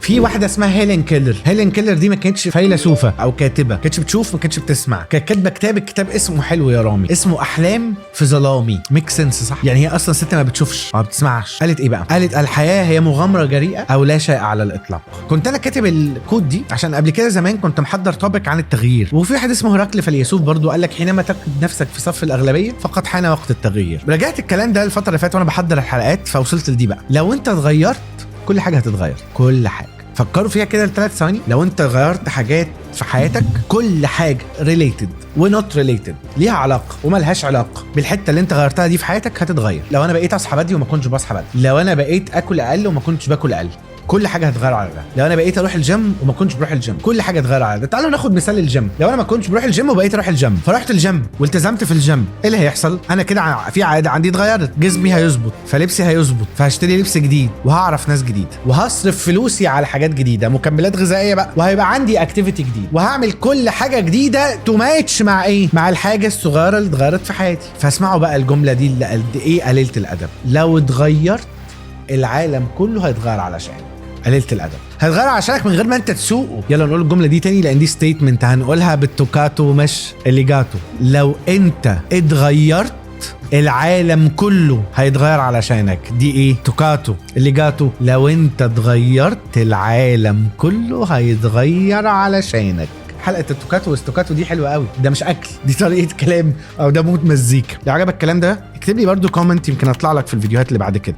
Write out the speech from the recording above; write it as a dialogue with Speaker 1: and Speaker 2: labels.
Speaker 1: في واحده اسمها هيلين كيلر. هيلين كيلر دي ما كانتش فيلسوفه او كاتبه، ما كانتش بتشوف، ما كانتش بتسمع، كانت كاتبه الكتاب اسمه حلو يا رامي، اسمه احلام في ظلامي. ميك سنس صح؟ يعني هي اصلا ست ما بتشوفش ما بتسمعش. قالت ايه بقى؟ قالت الحياه هي مغامره جريئه او لا شيء على الاطلاق. كنت انا كاتب الكود دي عشان قبل كده زمان كنت محضر توبيك عن التغيير، وفي واحد اسمه هرقل فيلسوف برضو قال لك حينما تجد نفسك في صف الاغلبيه فقد حان وقت التغيير. رجعت الكلام ده الفتره اللي فاتت وانا بحضر الحلقات، فوصلت لدي بقى: لو انت اتغيرت كل حاجه هتتغير، كل حاجه. فكروا فيها كده ل3 ثواني. لو انت غيرت حاجات في حياتك، كل حاجه ريليتد ونوت ريليتد، ليها علاقه وملهاش علاقه بالحته اللي انت غيرتها دي في حياتك، هتتغير. لو انا بقيت اصحى بدري وما كنتش بصحى بدري، لو انا بقيت اكل اقل وما كنتش باكل اقل، كل حاجه هتغير على ده. لو انا بقيت اروح الجيم وما كنتش بروح الجيم، كل حاجه هتغير على ده. تعالوا ناخد مثال الجيم. لو انا ما كنتش بروح الجيم وبقيت اروح الجيم، فرحت الجيم والتزمت في الجيم، ايه اللي هيحصل؟ انا كده في عاده عندي اتغيرت، جسمي هيظبط، فلبسي هيظبط، فهشتري لبس جديد، وهعرف ناس جديده، وهصرف فلوسي على حاجات جديده، مكملات غذائيه بقى، وهيبقى عندي اكتيفيتي جديد، وهعمل كل حاجه جديده تماتش مع ايه؟ مع الحاجه الصغيره اللي اتغيرت في حياتي. فاسمعوا بقى الجمله دي اللي قد ايه قليله الادب: لو اتغيرت العالم كله هيتغير علشانك. قليلة الادب هتغير عشانك من غير ما انت تسوقه. يلا نقول الجمله دي تاني لان دي ستيتمنت هنقولها بالتوكاتو مش الليجاتو. لو انت اتغيرت العالم كله هيتغير علشانك. دي ايه؟ توكاتو. الليجاتو: لو انت اتغيرت العالم كله هيتغير علشانك. حلقه التوكاتو والستوكاتو دي حلوه قوي. ده مش اكل، دي طريقه كلام او ده مود مزيكا. لو عجبك الكلام ده اكتب لي برده كومنت، يمكن اطلع لك في الفيديوهات اللي بعد كده.